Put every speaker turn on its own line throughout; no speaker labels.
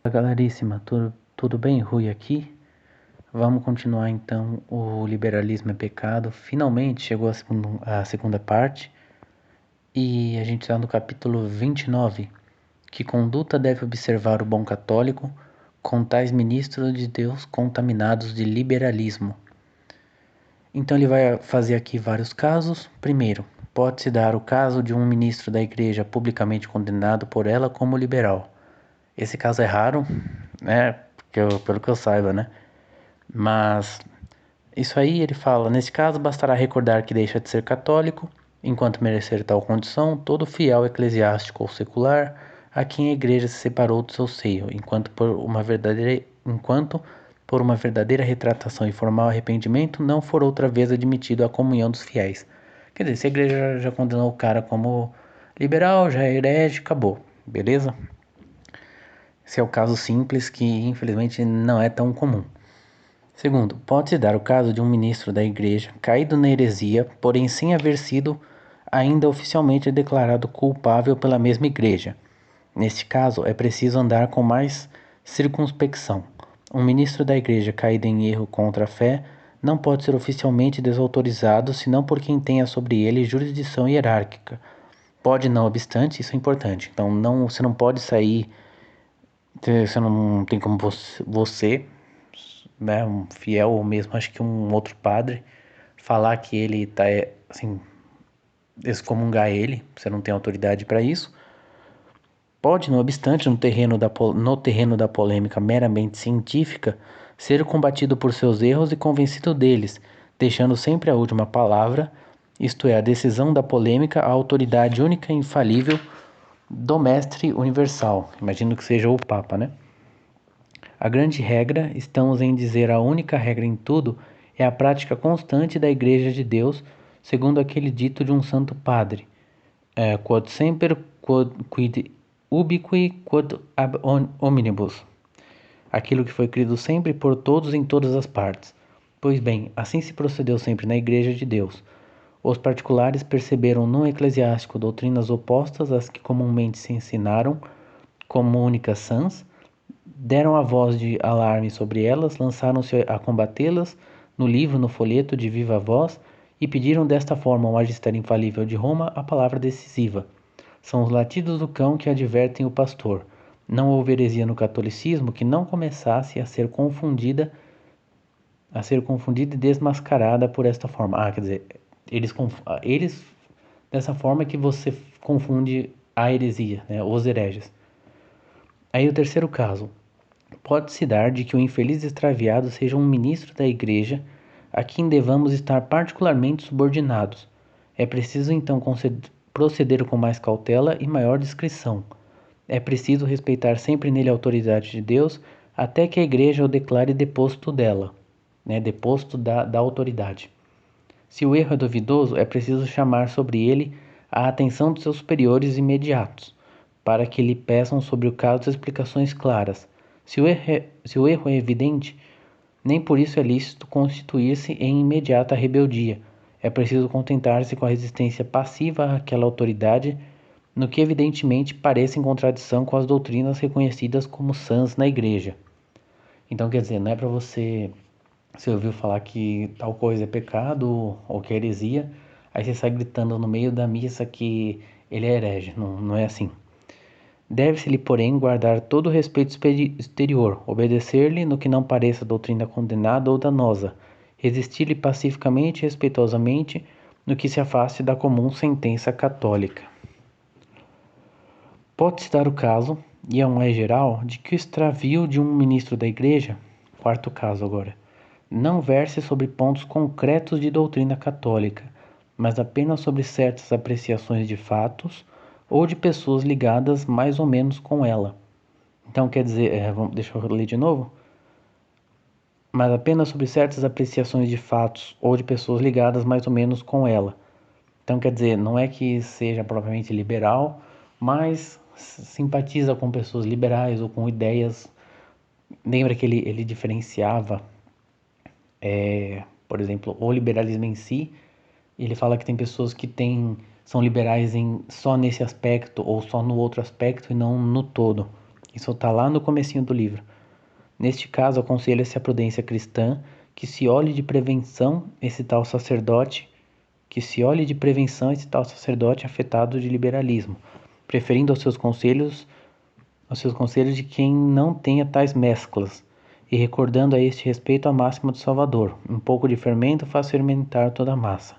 Galeríssima, tudo bem? Rui aqui. Vamos continuar então o Liberalismo é Pecado. Finalmente chegou a segunda parte e a gente está no capítulo 29. Que conduta deve observar o bom católico com tais ministros de Deus contaminados de liberalismo? Então ele vai fazer aqui vários casos. Primeiro, pode-se dar o caso de um ministro da igreja publicamente condenado por ela como liberal. Esse caso é raro, né? Pelo que eu saiba, né? Mas isso aí ele fala: nesse caso bastará recordar que deixa de ser católico, enquanto merecer tal condição, todo fiel eclesiástico ou secular, a quem a igreja se separou do seu seio, enquanto por uma verdadeira retratação e formal arrependimento não for outra vez admitido à comunhão dos fiéis. Quer dizer, se a igreja já condenou o cara como liberal, já é herege, acabou, beleza? Esse é o caso simples que infelizmente não é tão comum. Segundo, pode-se dar o caso de um ministro da igreja caído na heresia, porém sem haver sido ainda oficialmente declarado culpável pela mesma igreja. Neste caso, é preciso andar com mais circunspecção. Um ministro da igreja caído em erro contra a fé não pode ser oficialmente desautorizado senão por quem tenha sobre ele jurisdição hierárquica. Pode, não obstante, isso é importante. Então, você não pode sair, você não tem como você, né, um fiel ou mesmo acho que um outro padre, falar que ele tá, assim, excomungar ele, você não tem autoridade para isso. Pode, não obstante, no terreno da polêmica meramente científica, ser combatido por seus erros e convencido deles, deixando sempre a última palavra, isto é, a decisão da polêmica, à autoridade única e infalível do Mestre Universal. Imagino que seja o Papa, né? A grande regra, estamos em dizer a única regra em tudo, é a prática constante da Igreja de Deus, segundo aquele dito de um santo padre: quod semper quid ubique quod ab omnibus. Aquilo que foi crido sempre por todos em todas as partes. Pois bem, assim se procedeu sempre na Igreja de Deus. Os particulares perceberam no eclesiástico doutrinas opostas às que comumente se ensinaram como únicas sãs, deram a voz de alarme sobre elas, lançaram-se a combatê-las no livro, no folheto de viva voz, e pediram desta forma ao magistério infalível de Roma a palavra decisiva. São os latidos do cão que advertem o pastor. Não houve heresia no catolicismo que não começasse a ser confundida e desmascarada por esta forma. Quer dizer, eles dessa forma que você confunde a heresia, né, os hereges. Aí o terceiro caso. Pode-se dar de que o infeliz extraviado seja um ministro da igreja a quem devamos estar particularmente subordinados. É preciso então proceder com mais cautela e maior discrição. É preciso respeitar sempre nele a autoridade de Deus até que a igreja o declare deposto dela, né, deposto da autoridade. Se o erro é duvidoso, é preciso chamar sobre ele a atenção dos seus superiores imediatos, para que lhe peçam sobre o caso explicações claras. Se o erro é evidente, nem por isso é lícito constituir-se em imediata rebeldia. É preciso contentar-se com a resistência passiva àquela autoridade, no que evidentemente pareça em contradição com as doutrinas reconhecidas como sãs na Igreja. Então, quer dizer, não é para você ouviu falar que tal coisa é pecado ou que é heresia, aí você sai gritando no meio da missa que ele é herege. Não, não é assim. Deve-se-lhe, porém, guardar todo o respeito exterior, obedecer-lhe no que não pareça doutrina condenada ou danosa, resistir-lhe pacificamente e respeitosamente no que se afaste da comum sentença católica. Pode-se dar o caso, e é um mais geral, de que o extravio de um ministro da igreja, quarto caso agora, não verse sobre pontos concretos de doutrina católica, mas apenas sobre certas apreciações de fatos ou de pessoas ligadas mais ou menos com ela. Então, quer dizer, deixa eu ler de novo. Mas apenas sobre certas apreciações de fatos ou de pessoas ligadas mais ou menos com ela. Então, quer dizer, não é que seja propriamente liberal, mas simpatiza com pessoas liberais ou com ideias. Lembra que ele diferenciava, por exemplo, o liberalismo em si. Ele fala que tem pessoas que são liberais só nesse aspecto ou só no outro aspecto e não no todo. Isso está lá no comecinho do livro. Neste caso, aconselha-se a prudência cristã que se olhe de prevenção esse tal sacerdote afetado de liberalismo, preferindo aos seus conselhos de quem não tenha tais mesclas, e recordando a este respeito a máxima do Salvador: um pouco de fermento faz fermentar toda a massa.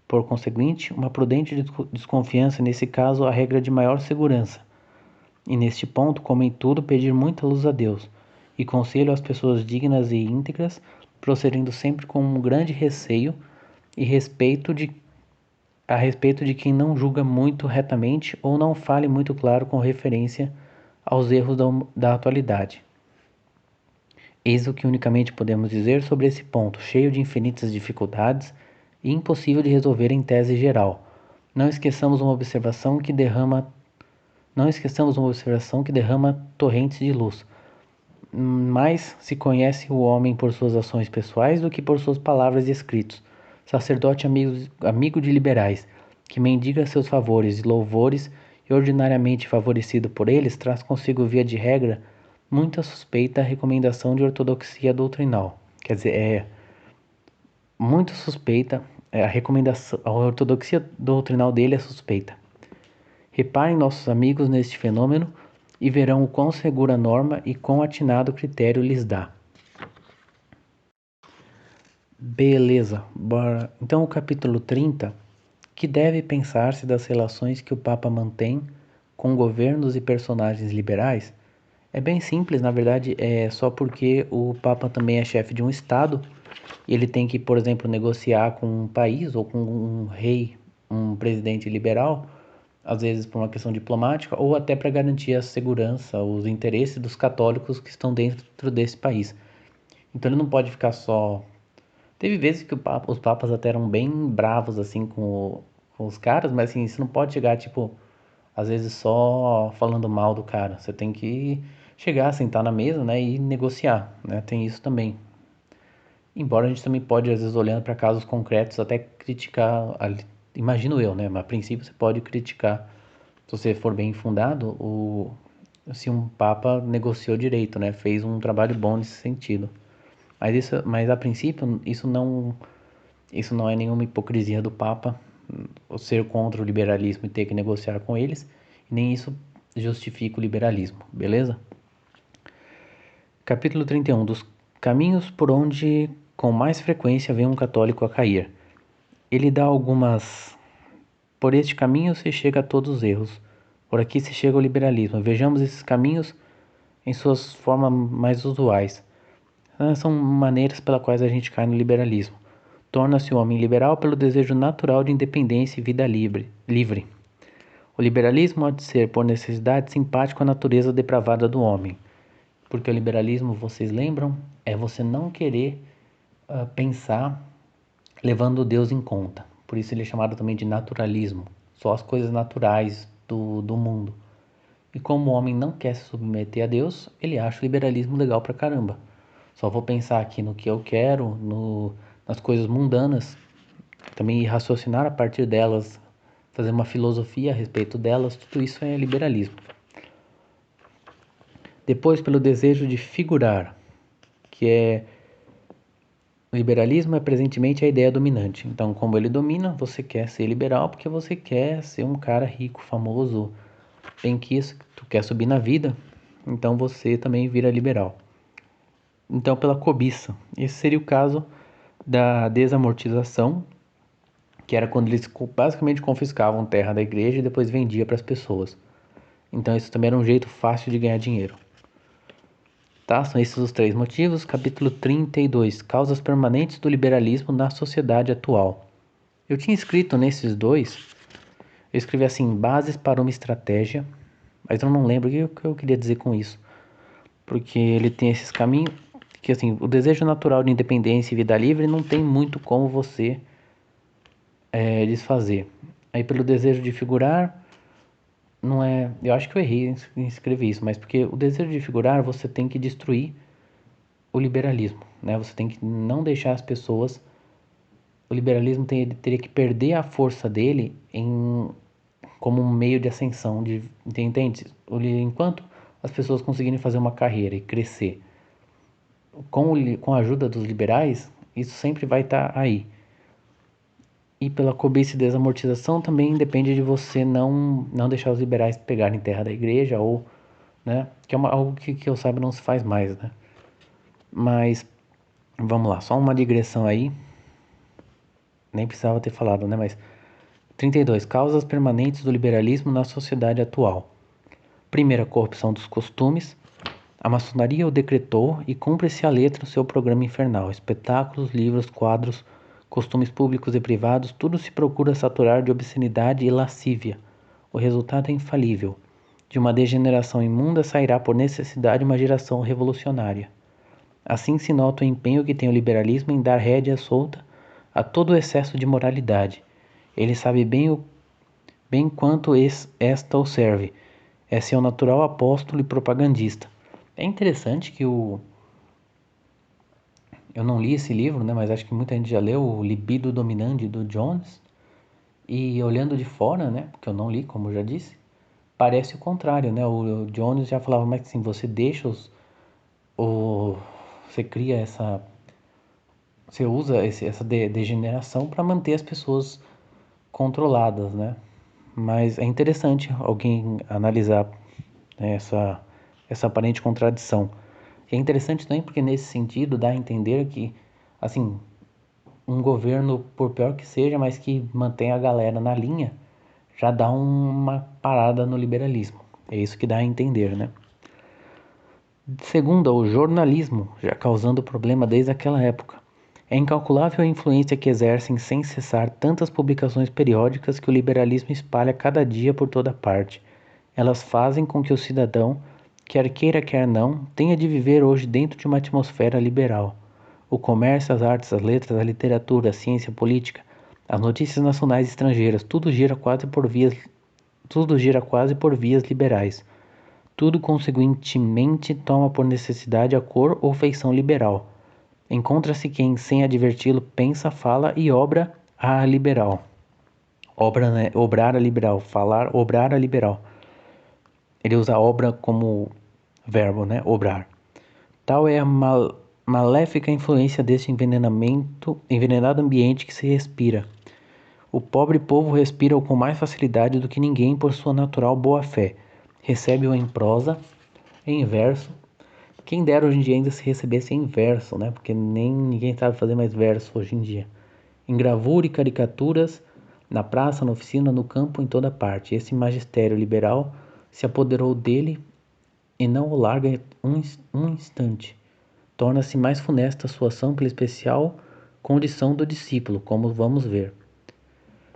Por conseguinte, uma prudente desconfiança, nesse caso, a regra de maior segurança. E neste ponto, como em tudo, pedir muita luz a Deus, e conselho às pessoas dignas e íntegras, procedendo sempre com um grande receio e a respeito de quem não julga muito retamente ou não fale muito claro com referência aos erros da atualidade. Eis o que unicamente podemos dizer sobre esse ponto, cheio de infinitas dificuldades e impossível de resolver em tese geral. Não esqueçamos uma observação que derrama torrentes de luz. Mais se conhece o homem por suas ações pessoais do que por suas palavras e escritos. Sacerdote amigo de liberais, que mendiga seus favores e louvores e ordinariamente favorecido por eles, traz consigo via de regra muita suspeita a recomendação de ortodoxia doutrinal. Quer dizer, muito suspeita, a ortodoxia doutrinal dele é suspeita. Reparem nossos amigos neste fenômeno e verão o quão segura norma e quão atinado critério lhes dá. Beleza, bora. Então o capítulo 30, que deve pensar-se das relações que o Papa mantém com governos e personagens liberais, é bem simples, na verdade, é só porque o Papa também é chefe de um Estado e ele tem que, por exemplo, negociar com um país ou com um rei, um presidente liberal, às vezes por uma questão diplomática ou até para garantir a segurança, os interesses dos católicos que estão dentro desse país. Então ele não pode ficar só. Teve vezes que os papas até eram bem bravos assim com os caras, mas assim, você não pode chegar, tipo, às vezes só falando mal do cara. Você tem que chegar, sentar na mesa, né, e negociar, né? Tem isso também. Embora a gente também pode, às vezes, olhando para casos concretos, até criticar, imagino eu, né? Mas a princípio você pode criticar, se você for bem fundado, se um papa negociou direito, né? Fez um trabalho bom nesse sentido. Mas a princípio isso não é nenhuma hipocrisia do Papa, o ser contra o liberalismo e ter que negociar com eles, e nem isso justifica o liberalismo, beleza? Capítulo 31, dos caminhos por onde com mais frequência vem um católico a cair. Ele dá algumas. Por este caminho se chega a todos os erros. Por aqui se chega ao liberalismo. Vejamos esses caminhos em suas formas mais usuais. São maneiras pelas quais a gente cai no liberalismo. Torna-se o homem liberal pelo desejo natural de independência e vida livre. O liberalismo há de ser, por necessidade, simpático à natureza depravada do homem. Porque o liberalismo, vocês lembram, é você não querer pensar levando Deus em conta. Por isso ele é chamado também de naturalismo. Só as coisas naturais do mundo. E como o homem não quer se submeter a Deus, ele acha o liberalismo legal pra caramba. Só vou pensar aqui no que eu quero, nas coisas mundanas, também raciocinar a partir delas, fazer uma filosofia a respeito delas, tudo isso é liberalismo. Depois, pelo desejo de figurar, que é o liberalismo é presentemente a ideia dominante. Então, como ele domina, você quer ser liberal porque você quer ser um cara rico, famoso, benquisto, tu quer subir na vida, então você também vira liberal. Então, pela cobiça. Esse seria o caso da desamortização, que era quando eles basicamente confiscavam terra da igreja e depois vendia para as pessoas. Então, isso também era um jeito fácil de ganhar dinheiro. Tá? São esses os 3 motivos. Capítulo 32. Causas permanentes do liberalismo na sociedade atual. Eu tinha escrito nesses dois, eu escrevi assim, bases para uma estratégia, mas eu não lembro o que eu queria dizer com isso. Porque ele tem esses caminhos, que assim, o desejo natural de independência e vida livre não tem muito como você desfazer. Aí pelo desejo de figurar, não é. Eu acho que eu errei em escrever isso, mas porque o desejo de figurar você tem que destruir o liberalismo, né? Você tem que não deixar as pessoas. O liberalismo teria que perder a força dele como um meio de ascensão, entende? Enquanto as pessoas conseguirem fazer uma carreira e crescer com a ajuda dos liberais, isso sempre vai estar aí. E pela cobiça e desamortização também depende de você não deixar os liberais pegarem terra da igreja ou, né, que é algo que eu saiba não se faz mais, né. Mas, vamos lá, só uma digressão aí, nem precisava ter falado, né, mas 32. Causas permanentes do liberalismo na sociedade atual. Primeira, corrupção dos costumes. A maçonaria o decretou e cumpre-se a letra o seu programa infernal. Espetáculos, livros, quadros, costumes públicos e privados, tudo se procura saturar de obscenidade e lascívia. O resultado é infalível. De uma degeneração imunda sairá por necessidade uma geração revolucionária. Assim se nota o empenho que tem o liberalismo em dar rédea solta a todo o excesso de moralidade. Ele sabe bem quanto esta o serve. É seu natural apóstolo e propagandista. É interessante que eu não li esse livro, né, mas acho que muita gente já leu o Libido Dominante do Jones. E olhando de fora, né, porque eu não li, como eu já disse, parece o contrário, né? O Jones já falava mais que assim, você deixa você cria você usa essa degeneração para manter as pessoas controladas, né? Mas é interessante alguém analisar, né, essa aparente contradição. E é interessante também porque nesse sentido dá a entender que, assim, um governo, por pior que seja, mas que mantém a galera na linha, já dá uma parada no liberalismo. É isso que dá a entender, né? Segundo, o jornalismo, já causando problema desde aquela época. É incalculável a influência que exercem sem cessar tantas publicações periódicas que o liberalismo espalha cada dia por toda parte. Elas fazem com que o cidadão, quer queira quer não, tenha de viver hoje dentro de uma atmosfera liberal. O comércio, as artes, as letras, a literatura, a ciência, a política, as notícias nacionais e estrangeiras, tudo gira quase por vias liberais. Tudo consequentemente toma por necessidade a cor ou feição liberal. Encontra-se quem, sem adverti-lo, pensa, fala e obra a liberal. Obra, né? Obrar a liberal. Falar, obrar a liberal. Ele usa obra como verbo, né? Obrar. Tal é a maléfica influência deste envenenado ambiente que se respira. O pobre povo respira-o com mais facilidade do que ninguém por sua natural boa-fé. Recebe-o em prosa, em verso. Quem dera hoje em dia ainda se recebesse em verso, né? Porque nem ninguém sabe fazer mais verso hoje em dia. Em gravura e caricaturas, na praça, na oficina, no campo, em toda parte. Esse magistério liberal se apoderou dele e não o larga um instante. Torna-se mais funesta a sua ação pela especial condição do discípulo, como vamos ver.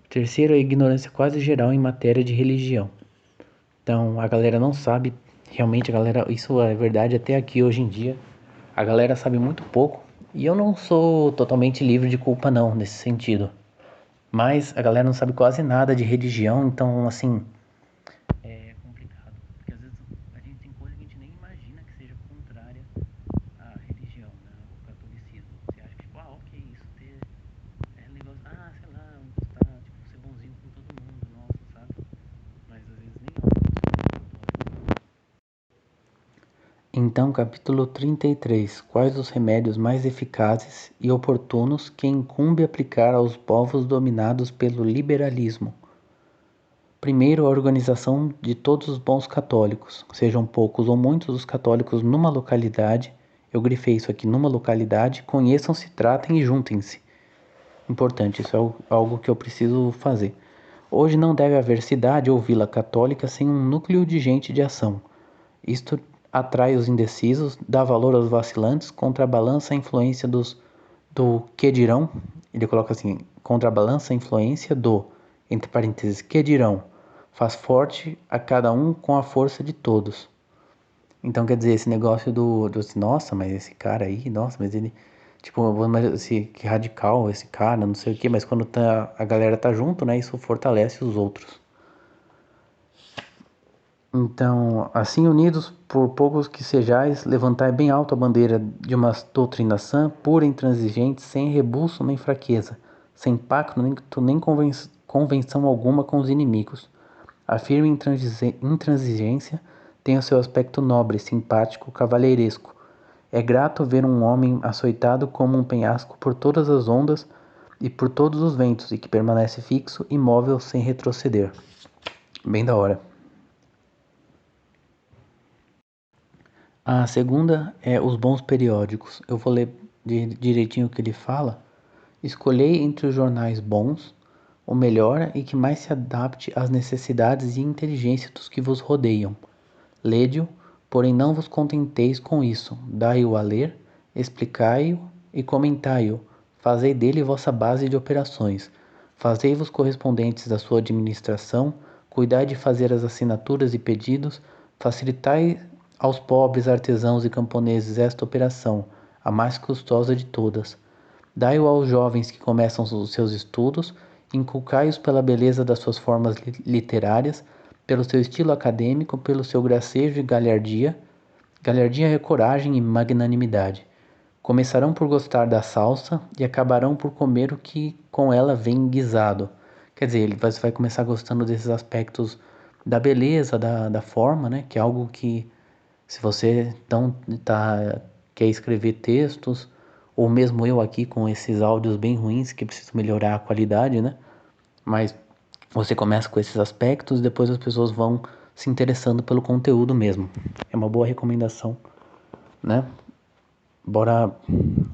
Terceiro, a ignorância quase geral em matéria de religião. Então, a galera não sabe, realmente a galera, isso é verdade até aqui hoje em dia, a galera sabe muito pouco, e eu não sou totalmente livre de culpa não, nesse sentido. Mas a galera não sabe quase nada de religião, então, assim, é complicado, porque às vezes a gente tem coisa que a gente nem imagina que seja contrária à religião, né, ao catolicismo. Você acha que, tipo, ok, isso é negócio, sei lá, gostar, tipo, ser bonzinho com todo mundo, nossa, sabe? Mas às vezes nem é um negócio muito. Então, capítulo 33. Quais os remédios mais eficazes e oportunos que incumbe aplicar aos povos dominados pelo liberalismo? Primeiro, a organização de todos os bons católicos, sejam poucos ou muitos os católicos numa localidade, eu grifei isso aqui, numa localidade, conheçam-se, tratem e juntem-se. Importante, isso é algo que eu preciso fazer. Hoje não deve haver cidade ou vila católica sem um núcleo de gente de ação. Isto atrai os indecisos, dá valor aos vacilantes, contrabalança a influência do que dirão. Ele coloca assim, contrabalança a influência do, entre parênteses, que dirão. Faz forte a cada um com a força de todos. Então, quer dizer, esse negócio nossa, mas esse cara aí, nossa, mas ele, tipo, mas que radical esse cara, não sei o quê, mas quando a galera tá junto, né, isso fortalece os outros. Então, assim unidos, por poucos que sejais, levantai bem alto a bandeira de uma doutrina sã, pura e intransigente, sem rebuço nem fraqueza, sem pacto nem convenção alguma com os inimigos. A firme intransigência tem o seu aspecto nobre, simpático, cavalheiresco. É grato ver um homem açoitado como um penhasco por todas as ondas e por todos os ventos, e que permanece fixo, imóvel, sem retroceder. Bem da hora. A segunda é os bons periódicos. Eu vou ler direitinho o que ele fala. Escolhei entre os jornais bons o melhor e que mais se adapte às necessidades e inteligência dos que vos rodeiam. Lede-o, porém não vos contenteis com isso. Dai-o a ler, explicai-o e comentai-o. Fazei dele vossa base de operações. Fazei-vos correspondentes da sua administração, cuidai de fazer as assinaturas e pedidos, facilitai aos pobres artesãos e camponeses esta operação, a mais custosa de todas. Dai-o aos jovens que começam os seus estudos, inculcai-os pela beleza das suas formas literárias, pelo seu estilo acadêmico, pelo seu gracejo e galhardia. Galhardia é coragem e magnanimidade. Começarão por gostar da salsa e acabarão por comer o que com ela vem guisado. Quer dizer, você vai começar gostando desses aspectos da beleza, da forma, né? Que é algo que, se você quer escrever textos, ou mesmo eu aqui com esses áudios bem ruins que preciso melhorar a qualidade, né? Mas você começa com esses aspectos e depois as pessoas vão se interessando pelo conteúdo mesmo. É uma boa recomendação, né? Bora,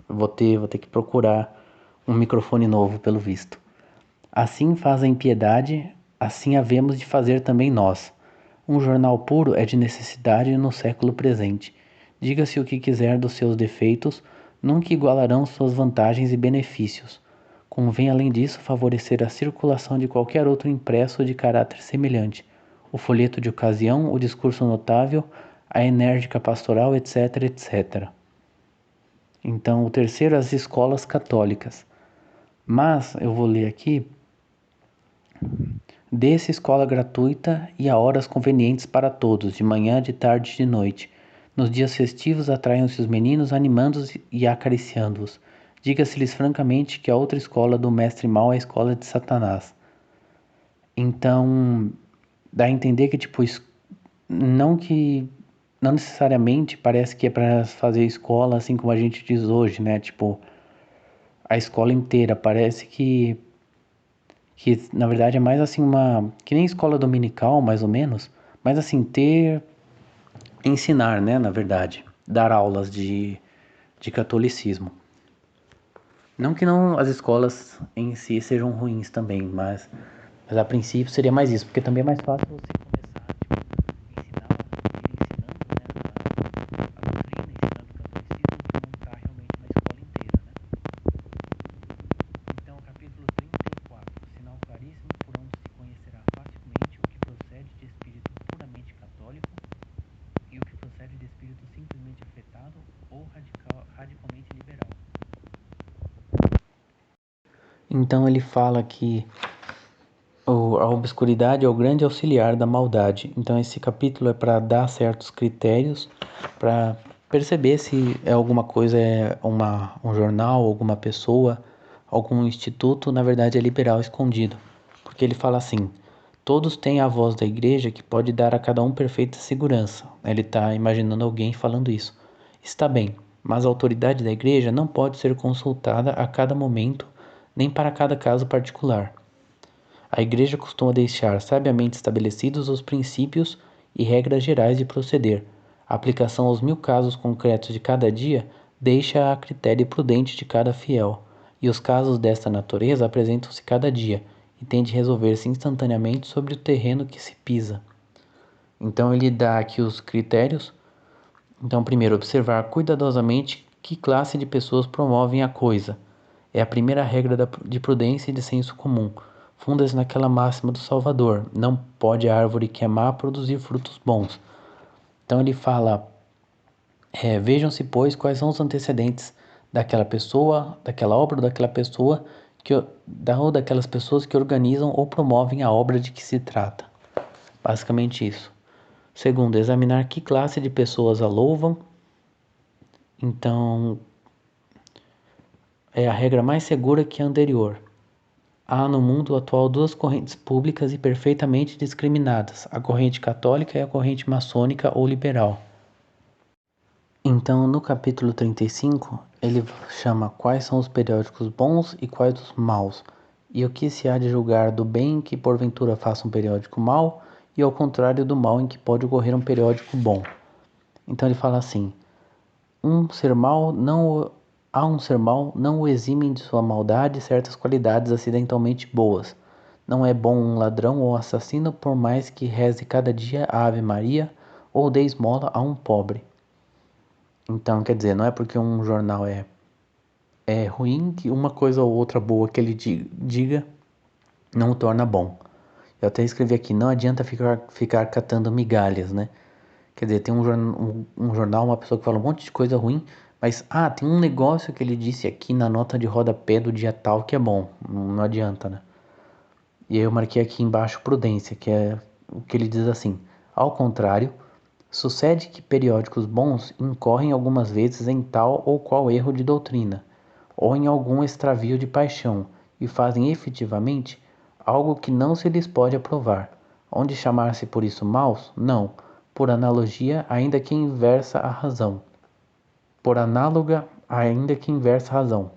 vou ter que procurar um microfone novo, pelo visto. Assim fazem piedade, assim havemos de fazer também nós. Um jornal puro é de necessidade no século presente. Diga-se o que quiser dos seus defeitos, nunca igualarão suas vantagens e benefícios. Convém, além disso, favorecer a circulação de qualquer outro impresso de caráter semelhante, o folheto de ocasião, o discurso notável, a enérgica pastoral, etc, etc. Então, o terceiro, as escolas católicas. Mas, eu vou ler aqui, dê-se escola gratuita e a horas convenientes para todos, de manhã, de tarde e de noite. Nos dias festivos atraiam-se os meninos, animando-os e acariciando-os. Diga-se-lhes francamente que a outra escola do mestre mau é a escola de Satanás. Então, dá a entender que, tipo, não que... Não necessariamente parece que é para fazer escola assim como a gente diz hoje, né? Tipo, a escola inteira. Parece que na verdade é mais assim que nem escola dominical, mais ou menos, mas assim ensinar, né, na verdade, dar aulas de catolicismo. Não que não as escolas em si sejam ruins também, mas a princípio seria mais isso, porque também é mais fácil você começar, então, capítulo 34, sinal claríssimo por onde se conhecerá facilmente o que procede de espírito puramente católico e o que procede de espírito simplesmente afetado ou radicalmente liberal. Então ele fala que a obscuridade é o grande auxiliar da maldade. Então esse capítulo é para dar certos critérios para perceber se é alguma coisa, um jornal, alguma pessoa, algum instituto, na verdade é liberal escondido. Porque ele fala assim: todos têm a voz da igreja que pode dar a cada um perfeita segurança. Ele está imaginando alguém falando isso. Está bem, mas a autoridade da igreja não pode ser consultada a cada momento, nem para cada caso particular. A igreja costuma deixar sabiamente estabelecidos os princípios e regras gerais de proceder. A aplicação aos 1000 casos concretos de cada dia deixa a critério prudente de cada fiel, e os casos desta natureza apresentam-se cada dia e têm de resolver-se instantaneamente sobre o terreno que se pisa. Então ele dá aqui os critérios. Então, primeiro, observar cuidadosamente que classe de pessoas promovem a coisa. É a primeira regra de prudência e de senso comum. Funda-se naquela máxima do Salvador: não pode a árvore que é má produzir frutos bons. Então ele fala: vejam-se, pois, quais são os antecedentes daquela pessoa, daquela obra ou daquela pessoa, ou daquelas pessoas que organizam ou promovem a obra de que se trata. Basicamente isso. Segundo, examinar que classe de pessoas a louvam. Então, é a regra mais segura que a anterior. Há no mundo atual duas correntes públicas e perfeitamente discriminadas, a corrente católica e a corrente maçônica ou liberal. Então, no capítulo 35, ele chama quais são os periódicos bons e quais os maus, e o que se há de julgar do bem que porventura faça um periódico mau, e ao contrário do mal em que pode ocorrer um periódico bom. Então ele fala assim: há um ser mau não o eximem de sua maldade certas qualidades acidentalmente boas. Não é bom um ladrão ou assassino por mais que reze cada dia a Ave Maria ou dê esmola a um pobre. Então, quer dizer, não é porque um jornal é ruim que uma coisa ou outra boa que ele diga não o torna bom. Eu até escrevi aqui, não adianta ficar catando migalhas, né? Quer dizer, tem um jornal, uma pessoa que fala um monte de coisa ruim, mas, tem um negócio que ele disse aqui na nota de rodapé do dia tal que é bom. Não adianta, né? E aí eu marquei aqui embaixo prudência, que é o que ele diz assim: ao contrário, sucede que periódicos bons incorrem algumas vezes em tal ou qual erro de doutrina, ou em algum extravio de paixão, e fazem efetivamente algo que não se lhes pode aprovar. Onde chamar-se por isso maus? Não, por analogia, ainda que inversa a razão. Por análoga, ainda que inversa a razão.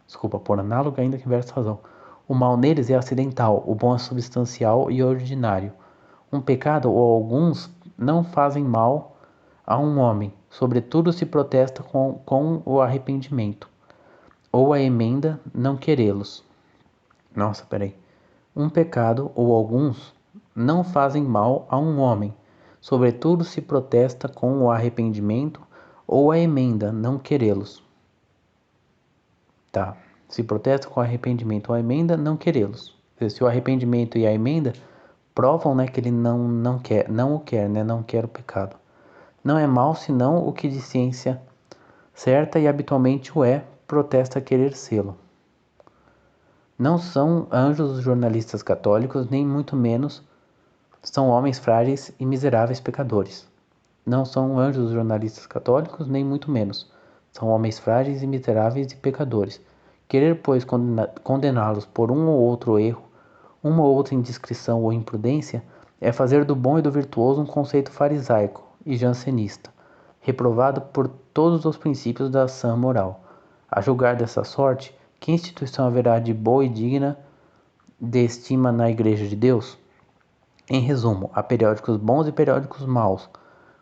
Desculpa, por análoga, ainda que inversa a razão. O mal neles é acidental, o bom é substancial e ordinário. Um pecado ou alguns não fazem mal a um homem, sobretudo se protesta com o arrependimento, ou a emenda não querê-los. Nossa, peraí. Um pecado ou alguns não fazem mal a um homem, sobretudo se protesta com o arrependimento ou a emenda não querê-los. Tá. Se protesta com o arrependimento ou a emenda não querê-los. Se o arrependimento e a emenda provam, né, que ele não quer, não o quer, né, não quer o pecado. Não é mal senão o que de ciência certa e habitualmente o é, protesta querer sê-lo. Não são anjos os jornalistas católicos, nem muito menos são homens frágeis e miseráveis pecadores. Não são anjos os jornalistas católicos, nem muito menos são homens frágeis e miseráveis e pecadores. Querer, pois, condená-los por um ou outro erro, uma ou outra indiscrição ou imprudência, é fazer do bom e do virtuoso um conceito farisaico e jansenista, reprovado por todos os princípios da sã moral. A julgar dessa sorte, que instituição haverá de boa e digna de estima na Igreja de Deus? Em resumo, há periódicos bons e periódicos maus.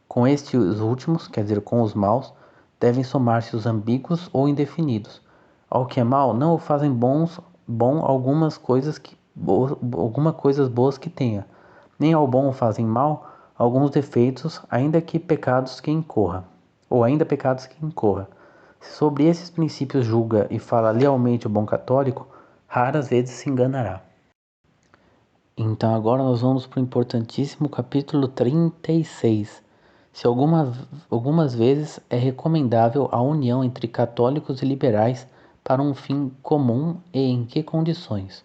Com estes últimos, quer dizer, com os maus, devem somar-se os ambíguos ou indefinidos. Ao que é mau, não o fazem bom algumas coisas boas que tenha, nem ao bom o fazem mal alguns defeitos, ainda pecados que incorra. Se sobre esses princípios julga e fala lealmente o bom católico, raras vezes se enganará. Então agora nós vamos para o importantíssimo capítulo 36. Se algumas vezes é recomendável a união entre católicos e liberais para um fim comum e em que condições.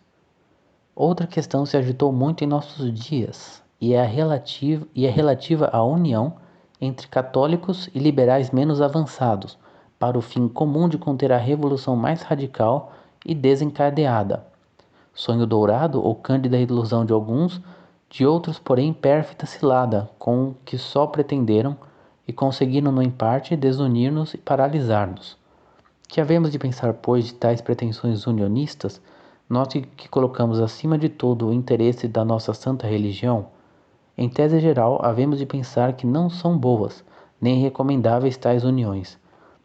Outra questão se agitou muito em nossos dias e é relativa à união entre católicos e liberais menos avançados para o fim comum de conter a revolução mais radical e desencadeada. Sonho dourado ou cândida ilusão de alguns, de outros, porém, pérfida cilada, com que só pretenderam e conseguiram, no empate, desunir-nos e paralisar-nos. Que havemos de pensar, pois, de tais pretensões unionistas, nós que colocamos acima de todo o interesse da nossa santa religião? Em tese geral, havemos de pensar que não são boas, nem recomendáveis tais uniões.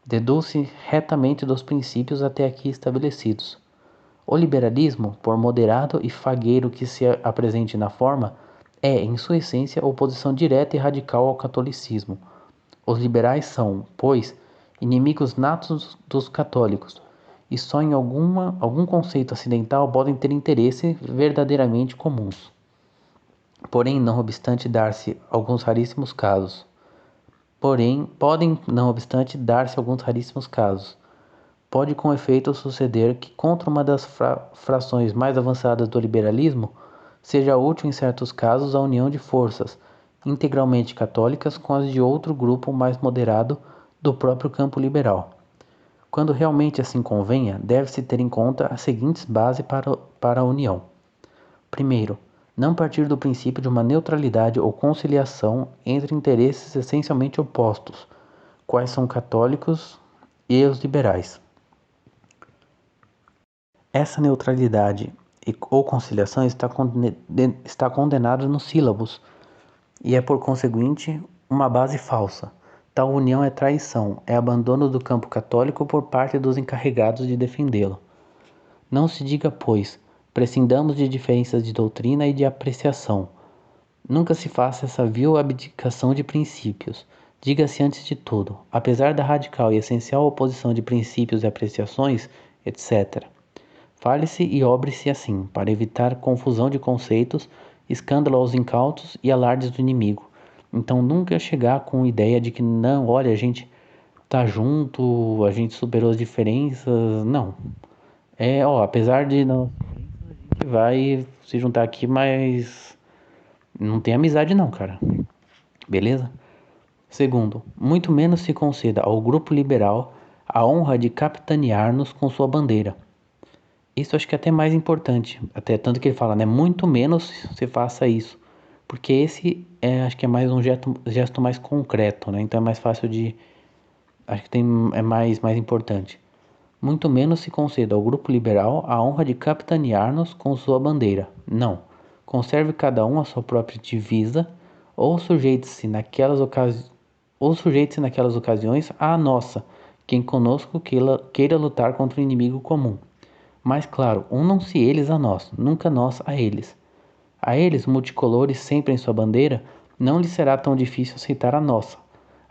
Deduz-se retamente dos princípios até aqui estabelecidos. O liberalismo, por moderado e fagueiro que se apresente na forma, é, em sua essência, oposição direta e radical ao catolicismo. Os liberais são, pois, inimigos natos dos católicos, e só em algum conceito acidental podem ter interesse verdadeiramente comuns. Porém, não obstante dar-se alguns raríssimos casos. Pode com efeito suceder que contra uma das frações mais avançadas do liberalismo seja útil em certos casos a união de forças integralmente católicas com as de outro grupo mais moderado do próprio campo liberal. Quando realmente assim convenha, deve-se ter em conta as seguintes bases para a união. Primeiro, não partir do princípio de uma neutralidade ou conciliação entre interesses essencialmente opostos, quais são católicos e os liberais. Essa neutralidade ou conciliação está condenada nos sílabos e é, por conseguinte, uma base falsa. Tal união é traição, é abandono do campo católico por parte dos encarregados de defendê-lo. Não se diga, pois, prescindamos de diferenças de doutrina e de apreciação. Nunca se faça essa vil abdicação de princípios. Diga-se antes de tudo, apesar da radical e essencial oposição de princípios e apreciações, etc. Fale-se e obre-se assim, para evitar confusão de conceitos, escândalo aos incautos e alardes do inimigo. Então nunca chegar com a ideia de que não, olha, a gente tá junto, a gente superou as diferenças, não. Apesar de não, a gente vai se juntar aqui, mas não tem amizade não, cara. Beleza? Segundo, muito menos se conceda ao grupo liberal a honra de capitanear-nos com sua bandeira. Isso acho que é até mais importante, até tanto que ele fala, né? Muito menos se faça isso, porque esse acho que é mais um gesto mais concreto, né? Então é mais fácil de, acho que é mais importante. Muito menos se conceda ao grupo liberal a honra de capitanear-nos com sua bandeira. Não. Conserve cada um a sua própria divisa, ou sujeite-se naquelas ocasiões à nossa, quem conosco queira lutar contra o inimigo comum. Mas claro, unam-se eles a nós, nunca nós a eles. A eles, multicolores sempre em sua bandeira, não lhes será tão difícil aceitar a nossa.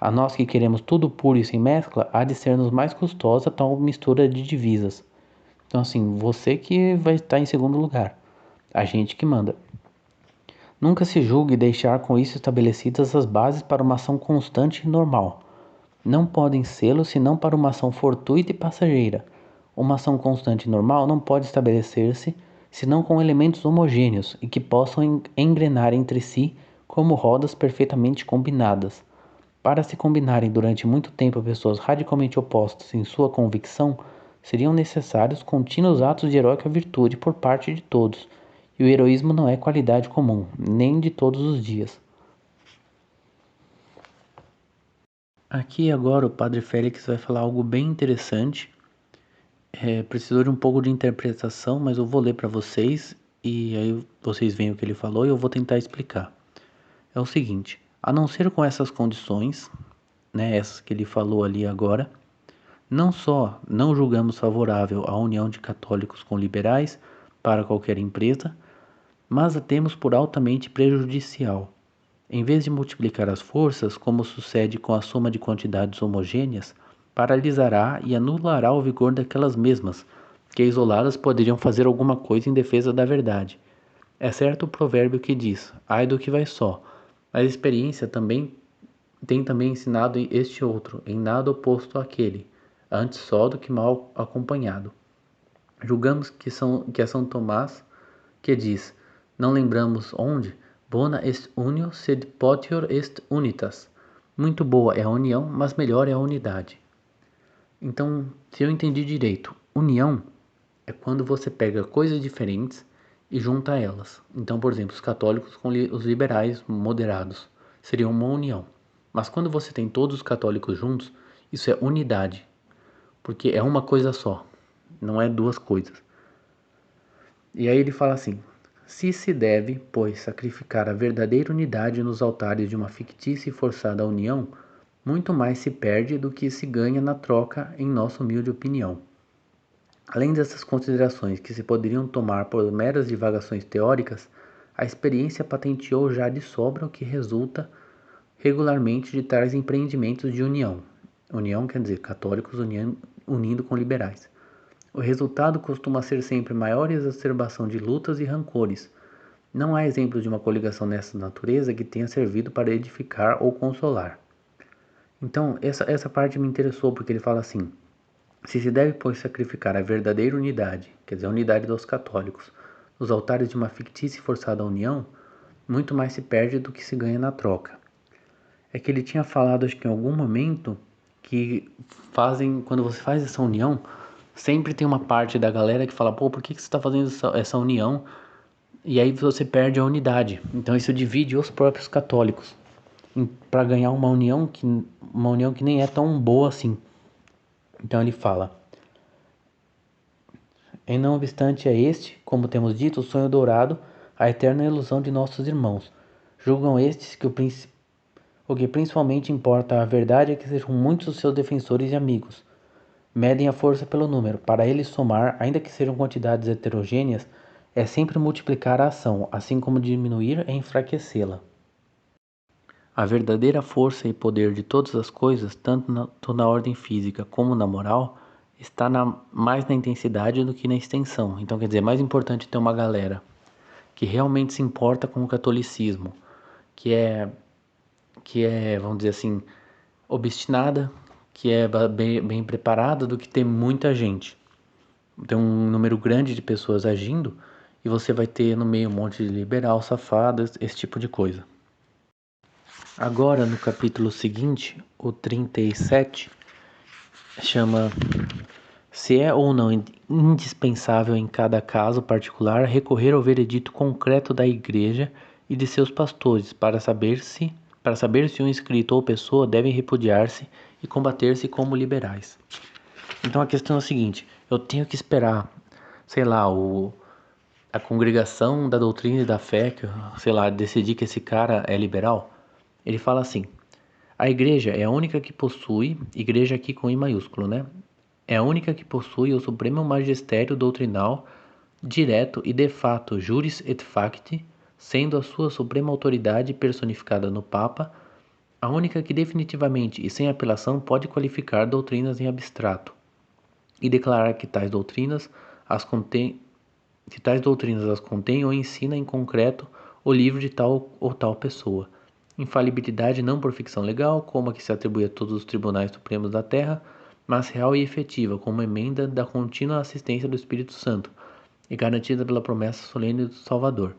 A nós que queremos tudo puro e sem mescla, há de ser-nos mais custosa tal mistura de divisas. Então assim, você que vai estar em segundo lugar, a gente que manda. Nunca se julgue deixar com isso estabelecidas as bases para uma ação constante e normal. Não podem sê-lo senão para uma ação fortuita e passageira. Uma ação constante e normal não pode estabelecer-se senão com elementos homogêneos e que possam engrenar entre si como rodas perfeitamente combinadas. Para se combinarem durante muito tempo pessoas radicalmente opostas em sua convicção, seriam necessários contínuos atos de heróica virtude por parte de todos, e o heroísmo não é qualidade comum, nem de todos os dias. Aqui agora o Padre Félix vai falar algo bem interessante. Precisou de um pouco de interpretação, mas eu vou ler para vocês e aí vocês veem o que ele falou e eu vou tentar explicar. É o seguinte, a não ser com essas condições, né, essas que ele falou ali agora, não só não julgamos favorável a união de católicos com liberais para qualquer empresa, mas a temos por altamente prejudicial. Em vez de multiplicar as forças, como sucede com a soma de quantidades homogêneas, paralisará e anulará o vigor daquelas mesmas, que isoladas poderiam fazer alguma coisa em defesa da verdade. É certo o provérbio que diz, ai do que vai só, mas a experiência tem também ensinado este outro, em nada oposto àquele, antes só do que mal acompanhado. Julgamos que é São Tomás que diz, não lembramos onde, bona est unio sed potior est unitas. Muito boa é a união, mas melhor é a unidade. Então, se eu entendi direito, união é quando você pega coisas diferentes e junta elas. Então, por exemplo, os católicos com os liberais moderados seriam uma união. Mas quando você tem todos os católicos juntos, isso é unidade, porque é uma coisa só, não é duas coisas. E aí ele fala assim, se deve, pois, sacrificar a verdadeira unidade nos altares de uma fictícia e forçada união, muito mais se perde do que se ganha na troca, em nossa humilde opinião. Além dessas considerações que se poderiam tomar por meras divagações teóricas, a experiência patenteou já de sobra o que resulta regularmente de tais empreendimentos de união. União quer dizer católicos unindo com liberais. O resultado costuma ser sempre maior exacerbação de lutas e rancores. Não há exemplos de uma coligação dessa natureza que tenha servido para edificar ou consolar. Então, essa parte me interessou porque ele fala assim, se deve, pois, sacrificar a verdadeira unidade, quer dizer, a unidade dos católicos, nos altares de uma fictícia e forçada união, muito mais se perde do que se ganha na troca. É que ele tinha falado, acho que em algum momento, que fazem, quando você faz essa união, sempre tem uma parte da galera que fala, pô, por que você está fazendo essa união? E aí você perde a unidade. Então isso divide os próprios católicos para ganhar uma união que nem é tão boa assim. Então ele fala: e não obstante a este, como temos dito, o sonho dourado, a eterna ilusão de nossos irmãos. Julgam estes que o que principalmente importa à verdade é que sejam muitos os seus defensores e amigos. Medem a força pelo número. Para eles somar, ainda que sejam quantidades heterogêneas, é sempre multiplicar a ação, assim como diminuir é enfraquecê-la. A verdadeira força e poder de todas as coisas, tanto na ordem física como na moral, está mais na intensidade do que na extensão. Então, quer dizer, é mais importante ter uma galera que realmente se importa com o catolicismo, que é, vamos dizer assim, obstinada, que é bem preparada, do que ter muita gente. Tem um número grande de pessoas agindo e você vai ter no meio um monte de liberal, safado, esse tipo de coisa. Agora, no capítulo seguinte, o 37, chama se é ou não indispensável em cada caso particular recorrer ao veredito concreto da Igreja e de seus pastores para saber se um escrito ou pessoa devem repudiar-se e combater-se como liberais. Então a questão é a seguinte: eu tenho que esperar, sei lá, a congregação da doutrina e da fé, que, sei lá, decidir que esse cara é liberal? Ele fala assim: a igreja é a única que possui, igreja aqui com I maiúsculo, né? É a única que possui o supremo magistério doutrinal direto e de fato juris et facti, sendo a sua suprema autoridade personificada no Papa, a única que definitivamente e sem apelação pode qualificar doutrinas em abstrato e declarar que tais doutrinas as contém ou ensina em concreto o livro de tal ou tal pessoa. Infalibilidade não por ficção legal, como a que se atribui a todos os tribunais supremos da terra, mas real e efetiva, como emenda da contínua assistência do Espírito Santo, e garantida pela promessa solene do Salvador.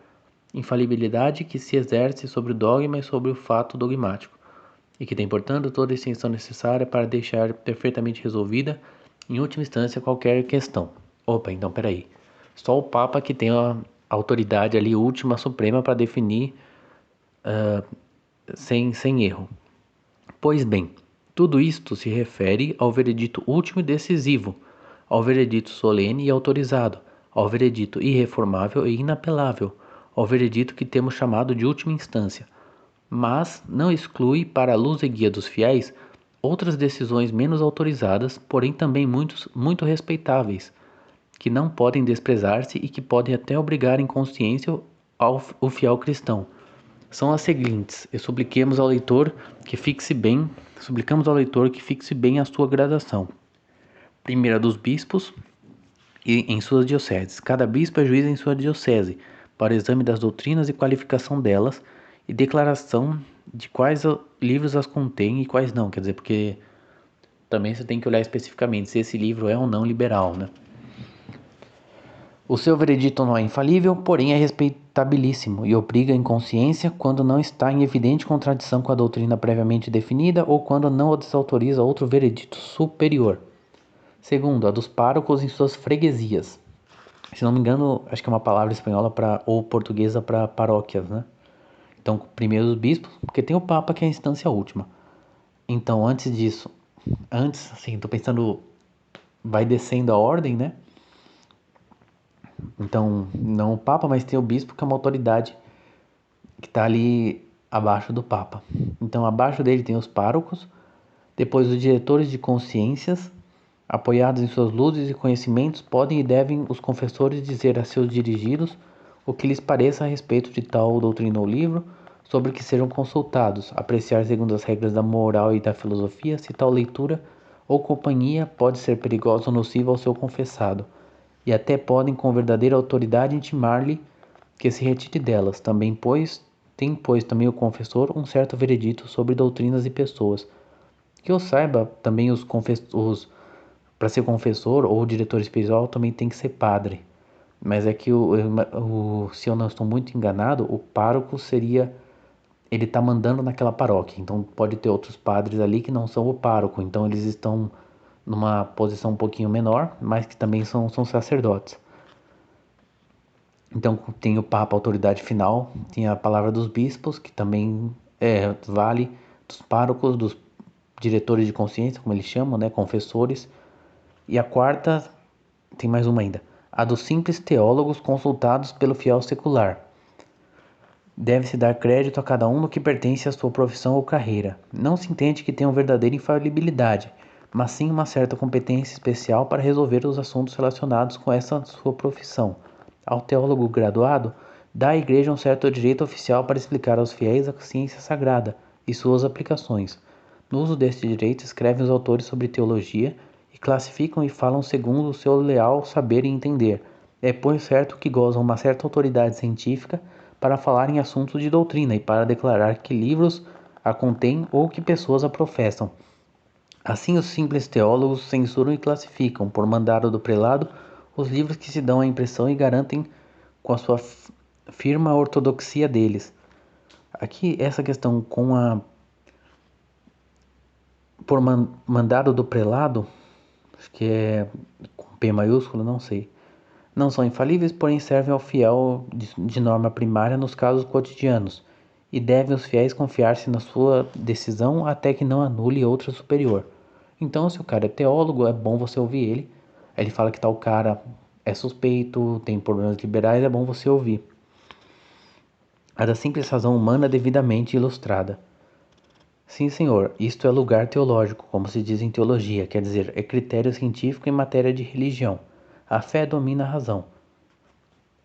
Infalibilidade que se exerce sobre o dogma e sobre o fato dogmático, e que tem, portanto, toda a extensão necessária para deixar perfeitamente resolvida, em última instância, qualquer questão. Opa, então peraí. Só o Papa que tem a autoridade ali última, suprema, para definir sem erro. Pois bem, tudo isto se refere ao veredito último e decisivo, ao veredito solene e autorizado, ao veredito irreformável e inapelável, ao veredito que temos chamado de última instância, mas não exclui para a luz e guia dos fiéis outras decisões menos autorizadas, porém também muito respeitáveis, que não podem desprezar-se e que podem até obrigar em consciência o fiel cristão. São as seguintes: suplicamos ao leitor que fixe bem a sua gradação. Primeira dos bispos e em suas dioceses. Cada bispo é juiz em sua diocese, para o exame das doutrinas e qualificação delas, e declaração de quais livros as contém e quais não. Quer dizer, porque também você tem que olhar especificamente se esse livro é ou não liberal, né? O seu veredito não é infalível, porém é respeitabilíssimo e obriga em consciência quando não está em evidente contradição com a doutrina previamente definida ou quando não desautoriza outro veredito superior. Segundo, a dos párocos em suas freguesias. Se não me engano, acho que é uma palavra espanhola ou portuguesa para paróquias, né? Então, primeiro os bispos, porque tem o Papa que é a instância última. Então, assim, tô pensando, vai descendo a ordem, né? Então, não o Papa, mas tem o bispo que é uma autoridade que está ali abaixo do Papa. Então, abaixo dele tem os párocos, depois os diretores de consciências, apoiados em suas luzes e conhecimentos, podem e devem os confessores dizer a seus dirigidos o que lhes pareça a respeito de tal doutrina ou livro, sobre que sejam consultados, apreciar segundo as regras da moral e da filosofia se tal leitura ou companhia pode ser perigosa ou nociva ao seu confessado, e até podem com verdadeira autoridade intimar-lhe que se retire delas. Tem, pois, também o confessor um certo veredito sobre doutrinas e pessoas. Que eu saiba, também para ser confessor ou diretor espiritual também tem que ser padre. Mas é que se eu não estou muito enganado, o pároco seria ele está mandando naquela paróquia. Então pode ter outros padres ali que não são o pároco. Então eles estão numa posição um pouquinho menor, mas que também são sacerdotes. Então tem o Papa, autoridade final, tem a palavra dos bispos, que também vale, dos párocos, dos diretores de consciência, como eles chamam, né, confessores. E a quarta, tem mais uma ainda, a dos simples teólogos consultados pelo fiel secular. Deve-se dar crédito a cada um no que pertence à sua profissão ou carreira. Não se entende que tenham verdadeira infalibilidade, mas sim uma certa competência especial para resolver os assuntos relacionados com essa sua profissão. Ao teólogo graduado, dá à Igreja um certo direito oficial para explicar aos fiéis a ciência sagrada e suas aplicações. No uso deste direito, escrevem os autores sobre teologia e classificam e falam segundo o seu leal saber e entender. É, pois, certo que gozam uma certa autoridade científica para falar em assuntos de doutrina e para declarar que livros a contêm ou que pessoas a professam. Assim, os simples teólogos censuram e classificam, por mandado do prelado, os livros que se dão a impressão e garantem com a sua firma ortodoxia deles. Aqui, essa questão com a por mandado do prelado, acho que é com P maiúsculo, não sei. Não são infalíveis, porém servem ao fiel de norma primária nos casos cotidianos, e devem os fiéis confiar-se na sua decisão até que não anule outra superior. Então, se o cara é teólogo, é bom você ouvir ele. Ele fala que tal cara é suspeito, tem problemas liberais, é bom você ouvir. A da simples razão humana devidamente ilustrada. Sim, senhor, isto é lugar teológico, como se diz em teologia, quer dizer, é critério científico em matéria de religião. A fé domina a razão.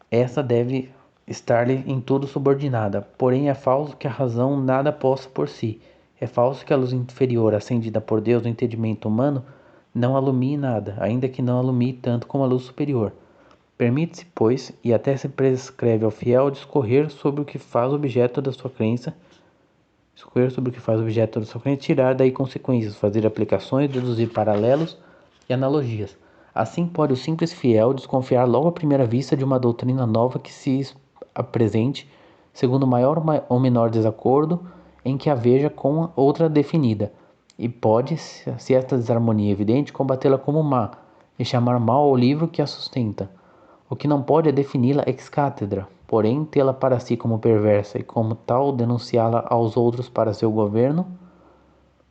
Essa deve estar-lhe em tudo subordinada, porém é falso que a razão nada possa por si. É falso que a luz inferior acendida por Deus no entendimento humano não alumie nada, ainda que não alumie tanto como a luz superior. Permite-se, pois, e até se prescreve ao fiel discorrer sobre o que faz objeto da sua crença, tirar daí consequências, fazer aplicações, deduzir paralelos e analogias. Assim pode o simples fiel desconfiar logo à primeira vista de uma doutrina nova que se apresente, segundo maior ou menor desacordo, em que a veja com outra definida, e pode, se esta desarmonia é evidente, combatê-la como má, e chamar mal ao livro que a sustenta. O que não pode é defini-la ex cátedra, porém tê-la para si como perversa e como tal denunciá-la aos outros para seu governo,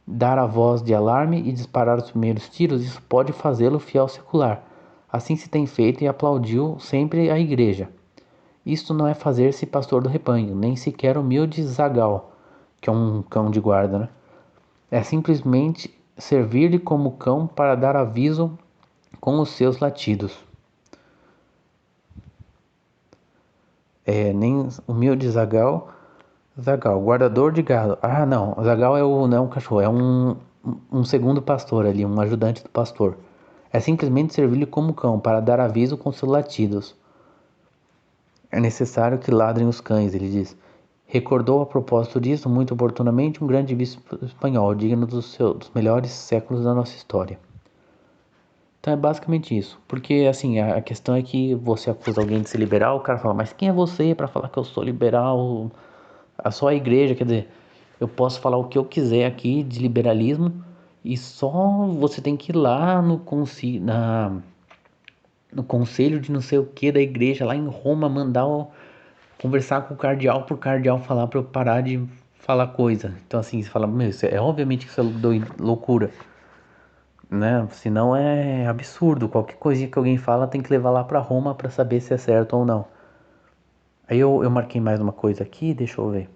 dar a voz de alarme e disparar os primeiros tiros, isso pode fazê-lo fiel secular. Assim se tem feito e aplaudiu sempre a igreja. Isto não é fazer-se pastor do rebanho, nem sequer humilde zagal, que é um cão de guarda, né? É simplesmente servir-lhe como cão para dar aviso com os seus latidos. Nem humilde zagal, guardador de gado. Ah, não, zagal não é um cachorro, é um segundo pastor ali, um ajudante do pastor. É simplesmente servir-lhe como cão para dar aviso com seus latidos. É necessário que ladrem os cães, ele diz. Recordou a propósito disso, muito oportunamente, um grande bispo espanhol, digno dos melhores séculos da nossa história. Então é basicamente isso. Porque, assim, a questão é que você acusa alguém de ser liberal, o cara fala, mas quem é você para falar que eu sou liberal? Só a igreja, quer dizer, eu posso falar o que eu quiser aqui de liberalismo e só você tem que ir lá no conselho de não sei o que da igreja lá em Roma mandar conversar com o cardeal pro cardeal falar para eu parar de falar coisa. Então assim, você fala, meu, obviamente que isso é loucura, né? Senão é absurdo. Qualquer coisinha que alguém fala tem que levar lá para Roma para saber se é certo ou não. Aí eu marquei mais uma coisa aqui, deixa eu ver.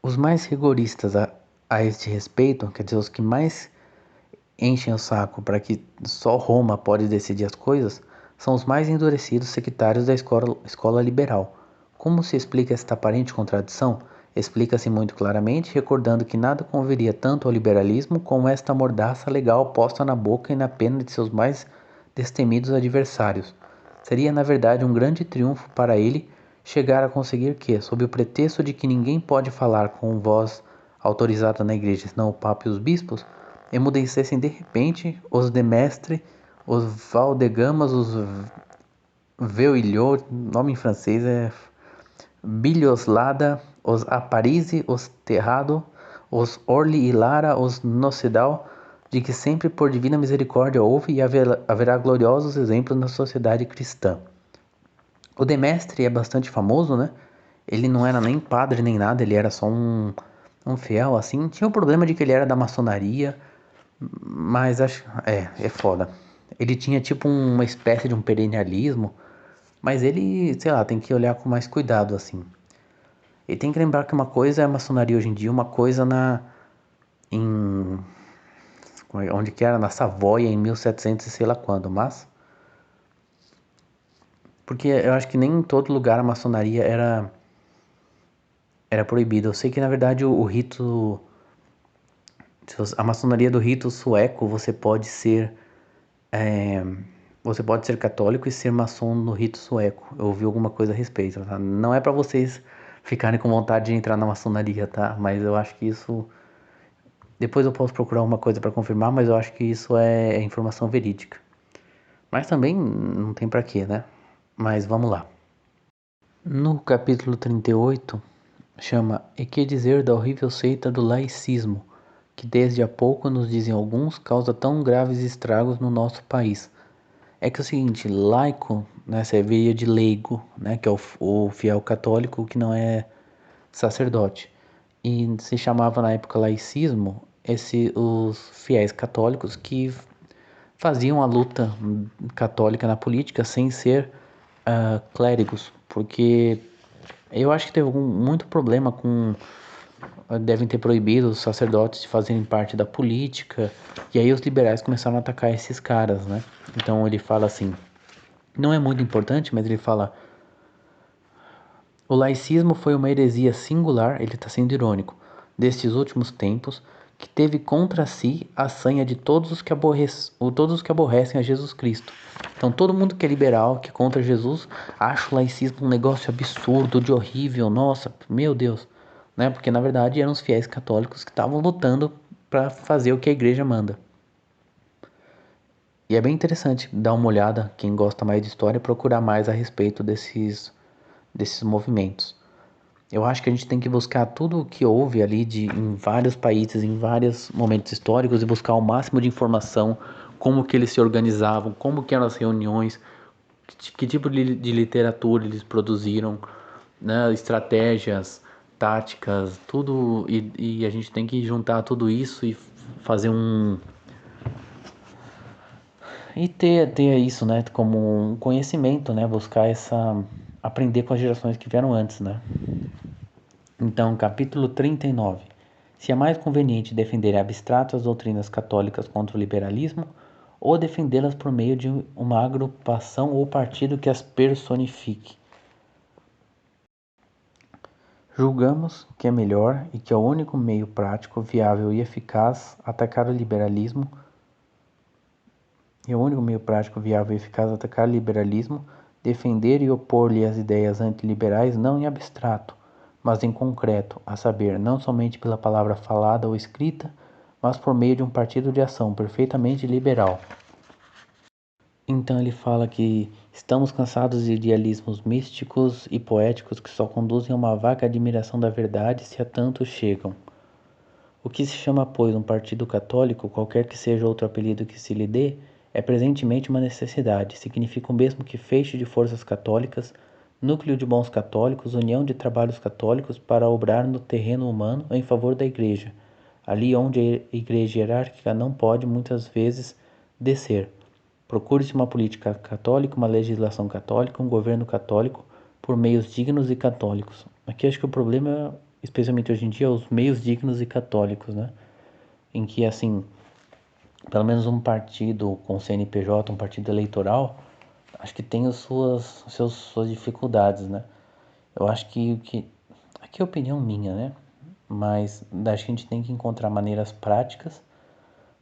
Os mais rigoristas a este respeito, quer dizer, os que mais enchem o saco para que só Roma pode decidir as coisas, são os mais endurecidos sectários da escola liberal. Como se explica esta aparente contradição? Explica-se muito claramente, recordando que nada conviria tanto ao liberalismo como esta mordaça legal posta na boca e na pena de seus mais destemidos adversários. Seria, na verdade, um grande triunfo para ele chegar a conseguir que, sob o pretexto de que ninguém pode falar com voz autorizada na igreja senão o Papa e os bispos, emudecessem de repente os de Mestre, os Valdegamas, os Veuillot, nome em francês é Bilhoslada, os Aparise, os Terrado, os Orli e Lara, os Nocidal, de que sempre por divina misericórdia houve e haverá gloriosos exemplos na sociedade cristã. O Demestre é bastante famoso, né? Ele não era nem padre nem nada, ele era só um fiel, assim. Tinha o problema de que ele era da maçonaria, mas acho... É foda. Ele tinha tipo uma espécie de um perennialismo, mas ele, sei lá, tem que olhar com mais cuidado, assim. E tem que lembrar que uma coisa é a maçonaria hoje em dia, uma coisa em onde que era? Na Savoia, em 1700 e sei lá quando, mas... Porque eu acho que nem em todo lugar a maçonaria era proibida. Eu sei que, na verdade, o rito... A maçonaria do rito sueco, você pode ser católico e ser maçom no rito sueco. Eu ouvi alguma coisa a respeito, tá? Não é pra vocês ficarem com vontade de entrar na maçonaria, tá? Mas eu acho que isso... Depois eu posso procurar uma coisa pra confirmar, mas eu acho que isso é informação verídica. Mas também não tem pra quê, né? Mas vamos lá. No capítulo 38, chama E que dizer da horrível seita do laicismo, que desde há pouco, nos dizem alguns, causa tão graves estragos no nosso país. É que é o seguinte, laico, né, serviria de leigo, né, que é o fiel católico que não é sacerdote. E se chamava na época laicismo os fiéis católicos que faziam a luta católica na política sem ser clérigos, porque eu acho que teve muito problema com... Devem ter proibido os sacerdotes de fazerem parte da política, e aí os liberais começaram a atacar esses caras, né? Então ele fala assim, não é muito importante, mas ele fala: o laicismo foi uma heresia singular, ele está sendo irônico, destes últimos tempos, que teve contra si a sanha de todos os que aborrecem a Jesus Cristo. Então todo mundo que é liberal, que é contra Jesus, acha o laicismo um negócio absurdo, de horrível, nossa, meu Deus, né? Porque na verdade eram os fiéis católicos que estavam lutando para fazer o que a igreja manda. E é bem interessante dar uma olhada, quem gosta mais de história, procurar mais a respeito desses movimentos. Eu acho que a gente tem que buscar tudo o que houve ali em vários países, em vários momentos históricos, e buscar o máximo de informação, como que eles se organizavam, como que eram as reuniões, que tipo de literatura eles produziram, né, estratégias, táticas, tudo, e a gente tem que juntar tudo isso e fazer e ter isso, né, como um conhecimento, né, aprender com as gerações que vieram antes, né. Então, capítulo 39. Se é mais conveniente defender abstratas doutrinas católicas contra o liberalismo ou defendê-las por meio de uma agrupação ou partido que as personifique. Julgamos que é melhor e que é o único meio prático, viável e eficaz atacar o liberalismo defender e opor-lhe as ideias antiliberais não em abstrato, mas em concreto, a saber, não somente pela palavra falada ou escrita, mas por meio de um partido de ação perfeitamente liberal. Então ele fala que estamos cansados de idealismos místicos e poéticos que só conduzem a uma vaga admiração da verdade se a tanto chegam. O que se chama, pois, um partido católico, qualquer que seja outro apelido que se lhe dê, é presentemente uma necessidade, significa o mesmo que feixe de forças católicas, núcleo de bons católicos, união de trabalhos católicos para obrar no terreno humano em favor da Igreja, ali onde a Igreja hierárquica não pode muitas vezes descer. Procure-se uma política católica, uma legislação católica, um governo católico, por meios dignos e católicos. Aqui acho que o problema, especialmente hoje em dia, é os meios dignos e católicos, né? Em que, assim, pelo menos um partido com CNPJ, um partido eleitoral, acho que tem suas dificuldades, né? Eu acho que... Aqui é opinião minha, né? Mas acho que a gente tem que encontrar maneiras práticas,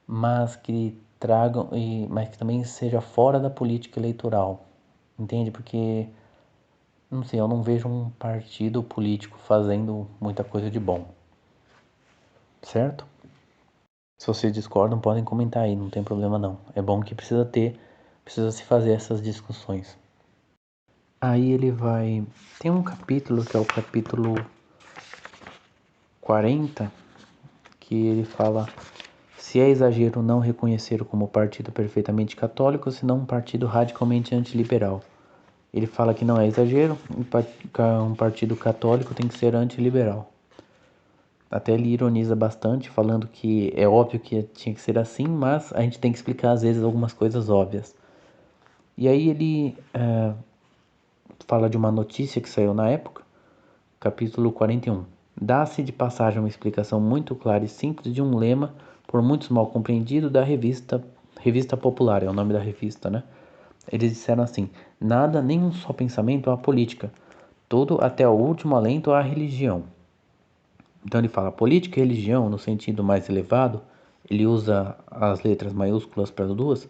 mas que mas que também seja fora da política eleitoral, entende? Porque, não sei, eu não vejo um partido político fazendo muita coisa de bom, certo? Se vocês discordam, podem comentar aí, não tem problema não. É bom que precisa se fazer essas discussões. Aí ele vai... Tem um capítulo que é o capítulo 40, que ele fala: se é exagero não reconhecer como partido perfeitamente católico, senão um partido radicalmente antiliberal. Ele fala que não é exagero, um partido católico tem que ser antiliberal. Até ele ironiza bastante, falando que é óbvio que tinha que ser assim, mas a gente tem que explicar às vezes algumas coisas óbvias. E aí ele fala de uma notícia que saiu na época, capítulo 41. Dá-se de passagem uma explicação muito clara e simples de um lema, por muitos mal compreendido, da Revista Popular, é o nome da revista, né? Eles disseram assim: nada, nem um só pensamento à política, todo até o último alento à religião. Então ele fala política e religião no sentido mais elevado, ele usa as letras maiúsculas para as duas.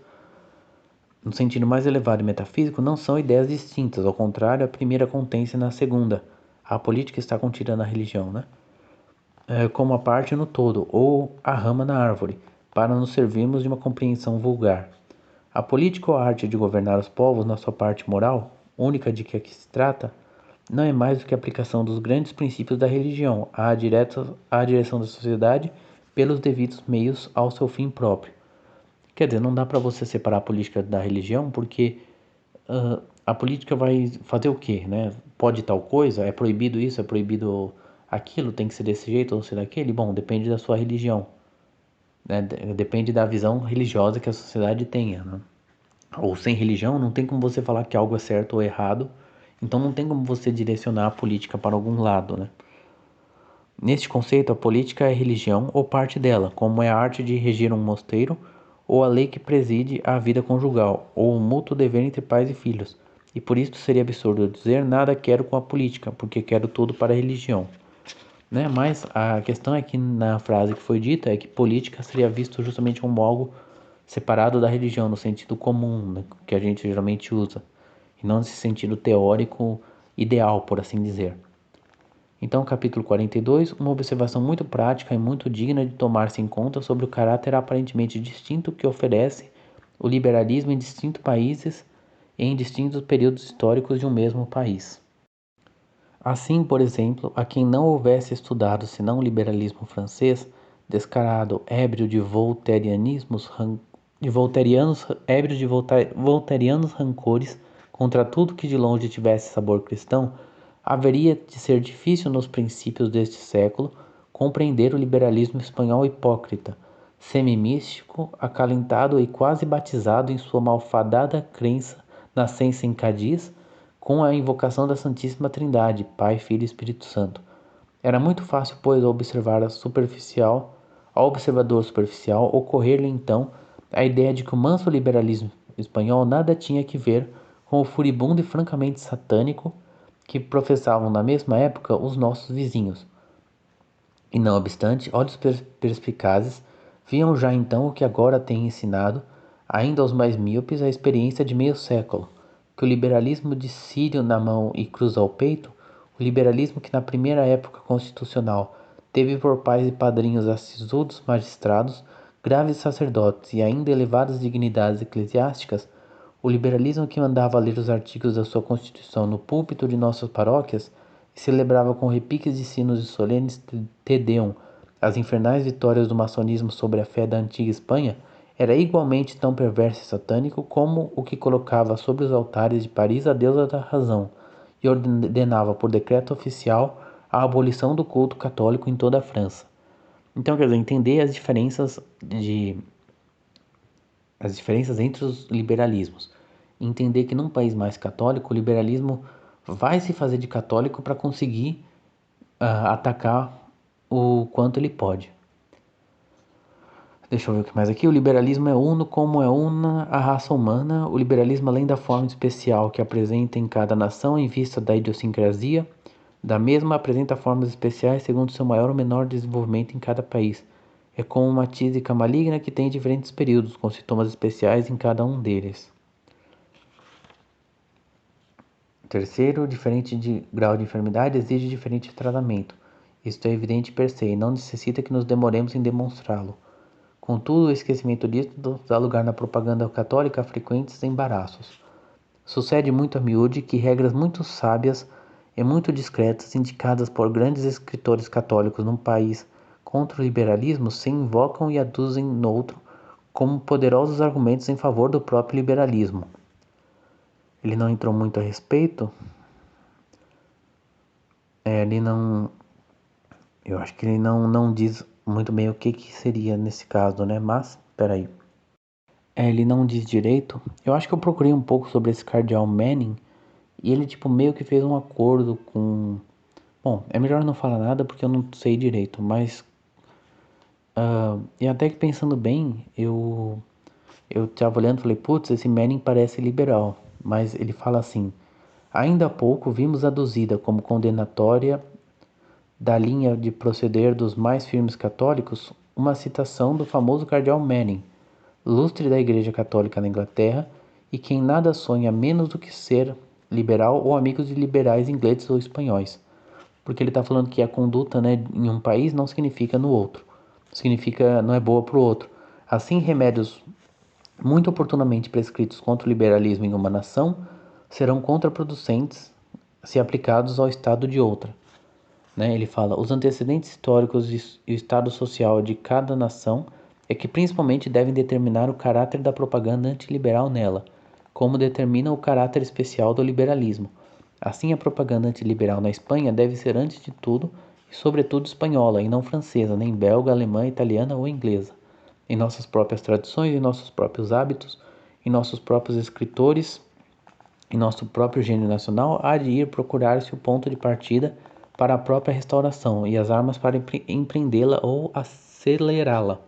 No sentido mais elevado e metafísico, não são ideias distintas, ao contrário, a primeira contém-se na segunda. A política está contida na religião, né? Como a parte no todo, ou a rama na árvore, para nos servirmos de uma compreensão vulgar. A política ou a arte de governar os povos na sua parte moral, única de que aqui se trata, não é mais do que a aplicação dos grandes princípios da religião à direção da sociedade pelos devidos meios ao seu fim próprio. Quer dizer, não dá para você separar a política da religião, porque a política vai fazer o quê, né? Pode tal coisa? É proibido isso? É proibido aquilo? Tem que ser desse jeito ou ser daquele? Bom, depende da sua religião, né? Depende da visão religiosa que a sociedade tenha, né? Ou sem religião, não tem como você falar que algo é certo ou errado, então não tem como você direcionar a política para algum lado, né? Neste conceito, a política é religião ou parte dela, como é a arte de regir um mosteiro, ou a lei que preside a vida conjugal, ou o mútuo dever entre pais e filhos. E por isso seria absurdo dizer nada quero com a política, porque quero tudo para a religião. Né? Mas a questão é que na frase que foi dita é que política seria visto justamente como algo separado da religião, no sentido comum, né, que a gente geralmente usa, e não nesse sentido teórico ideal, por assim dizer. Então, capítulo 42, uma observação muito prática e muito digna de tomar-se em conta sobre o caráter aparentemente distinto que oferece o liberalismo em distintos países e em distintos períodos históricos de um mesmo país. Assim, por exemplo, a quem não houvesse estudado senão o liberalismo francês, descarado, ébrio de voltairianos rancores contra tudo que de longe tivesse sabor cristão, haveria de ser difícil nos princípios deste século compreender o liberalismo espanhol hipócrita, semimístico, acalentado e quase batizado em sua malfadada crença nascença em Cádiz, com a invocação da Santíssima Trindade, Pai, Filho e Espírito Santo. Era muito fácil, pois, ao observador superficial, ocorrer-lhe então a ideia de que o manso liberalismo espanhol nada tinha que ver com o furibundo e francamente satânico que professavam na mesma época os nossos vizinhos. E não obstante, olhos perspicazes viam já então o que agora tem ensinado, ainda aos mais míopes, a experiência de meio século, que o liberalismo de Círio na mão e cruz ao peito, o liberalismo que na primeira época constitucional teve por pais e padrinhos assisudos magistrados, graves sacerdotes e ainda elevadas dignidades eclesiásticas, o liberalismo que mandava ler os artigos da sua Constituição no púlpito de nossas paróquias e celebrava com repiques de sinos e solenes Te Deum as infernais vitórias do maçonismo sobre a fé da antiga Espanha, era igualmente tão perverso e satânico como o que colocava sobre os altares de Paris a deusa da razão e ordenava por decreto oficial a abolição do culto católico em toda a França. Então, quer dizer, entender as diferenças entre os liberalismos. Entender que num país mais católico, o liberalismo vai se fazer de católico para conseguir atacar o quanto ele pode. Deixa eu ver o que mais aqui. O liberalismo é uno como é una a raça humana. O liberalismo, além da forma especial que apresenta em cada nação em vista da idiosincrasia, da mesma apresenta formas especiais segundo seu maior ou menor desenvolvimento em cada país. É como uma tísica maligna que tem diferentes períodos, com sintomas especiais em cada um deles. Terceiro, diferente de grau de enfermidade exige diferente tratamento. Isto é evidente per se e não necessita que nos demoremos em demonstrá-lo. Contudo, o esquecimento disto dá lugar na propaganda católica a frequentes embaraços. Sucede muito a miúde que regras muito sábias e muito discretas, indicadas por grandes escritores católicos num país contra o liberalismo, se invocam e aduzem noutro como poderosos argumentos em favor do próprio liberalismo. Ele não entrou muito a respeito, ele não, eu acho que ele não diz muito bem o que seria nesse caso, né? Mas, peraí. Ele não diz direito. Eu acho que eu procurei um pouco sobre esse cardeal Manning e ele, tipo, meio que fez um acordo com... Bom, é melhor não falar nada porque eu não sei direito, mas... e até que pensando bem, eu tava olhando e falei, putz, esse Manning parece liberal. Mas ele fala assim, ainda há pouco vimos aduzida como condenatória da linha de proceder dos mais firmes católicos uma citação do famoso cardeal Manning, lustre da Igreja Católica na Inglaterra e quem nada sonha menos do que ser liberal ou amigo de liberais ingleses ou espanhóis. Porque ele está falando que a conduta, né, em um país não significa no outro. Significa não é boa para o outro. Assim, remédios muito oportunamente prescritos contra o liberalismo em uma nação serão contraproducentes se aplicados ao estado de outra. Né? Ele fala, os antecedentes históricos e o estado social de cada nação é que principalmente devem determinar o caráter da propaganda antiliberal nela, como determina o caráter especial do liberalismo. Assim, a propaganda antiliberal na Espanha deve ser antes de tudo e sobretudo espanhola, e não francesa, nem belga, alemã, italiana ou inglesa. Em nossas próprias tradições, em nossos próprios hábitos, em nossos próprios escritores, em nosso próprio gênio nacional, há de ir procurar-se o ponto de partida para a própria restauração e as armas para empreendê-la ou acelerá-la.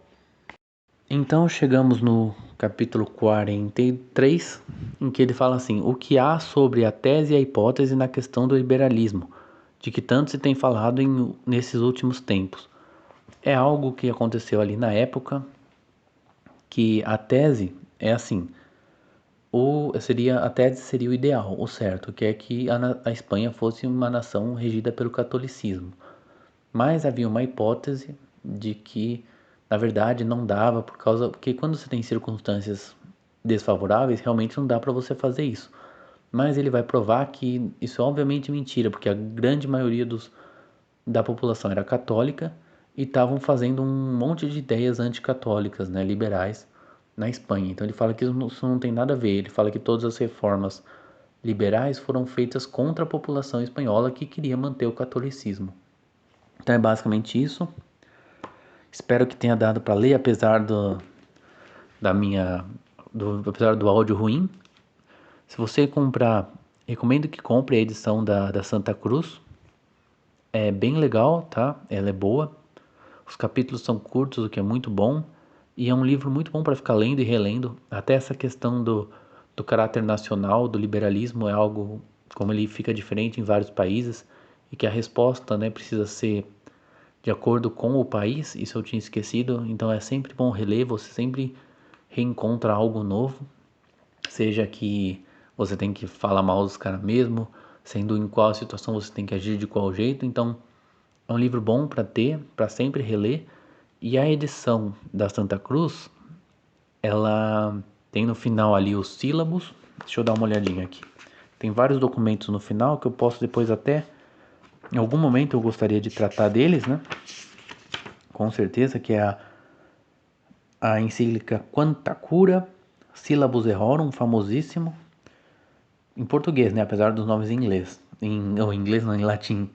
Então chegamos no capítulo 43, em que ele fala assim, o que há sobre a tese e a hipótese na questão do liberalismo, de que tanto se tem falado nesses últimos tempos. É algo que aconteceu ali na época, que a tese é assim, a tese seria o ideal, o certo, que é que a Espanha fosse uma nação regida pelo catolicismo. Mas havia uma hipótese de que, na verdade, não dava porque quando você tem circunstâncias desfavoráveis, realmente não dá para você fazer isso. Mas ele vai provar que isso é obviamente mentira, porque a grande maioria da população era católica e estavam fazendo um monte de ideias anticatólicas, né, liberais, na Espanha. Então ele fala que isso não tem nada a ver. Ele fala que todas as reformas liberais foram feitas contra a população espanhola que queria manter o catolicismo. Então é basicamente isso. Espero que tenha dado para ler, apesar apesar do áudio ruim. Se você comprar, recomendo que compre a edição da Santa Cruz. É bem legal, tá? Ela é boa. Os capítulos são curtos, o que é muito bom. E é um livro muito bom para ficar lendo e relendo. Até essa questão do caráter nacional, do liberalismo, é algo como ele fica diferente em vários países. E que a resposta, né, precisa ser de acordo com o país. Isso eu tinha esquecido. Então é sempre bom reler, você sempre reencontra algo novo. Seja que você tem que falar mal dos caras mesmo, sendo em qual situação você tem que agir de qual jeito. Então é um livro bom para ter, para sempre reler. E a edição da Santa Cruz, ela tem no final ali os sílabos. Deixa eu dar uma olhadinha aqui. Tem vários documentos no final que eu posso depois até, em algum momento eu gostaria de tratar deles, né? Com certeza, que é a encíclica Quanta Cura, Syllabus Errorum, famosíssimo. Em português, né? Apesar dos nomes em inglês. Ou em inglês não, em latim.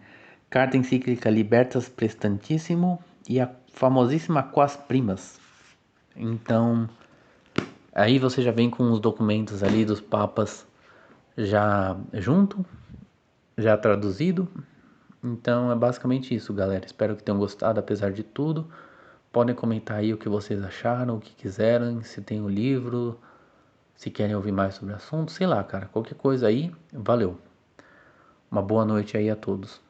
Carta encíclica Libertas Prestantissimo e a famosíssima Quas Primas. Então, aí você já vem com os documentos ali dos papas já junto, já traduzido. Então é basicamente isso, galera. Espero que tenham gostado, apesar de tudo. Podem comentar aí o que vocês acharam, o que quiserem, se tem o livro, se querem ouvir mais sobre o assunto, sei lá, cara. Qualquer coisa aí, valeu. Uma boa noite aí a todos.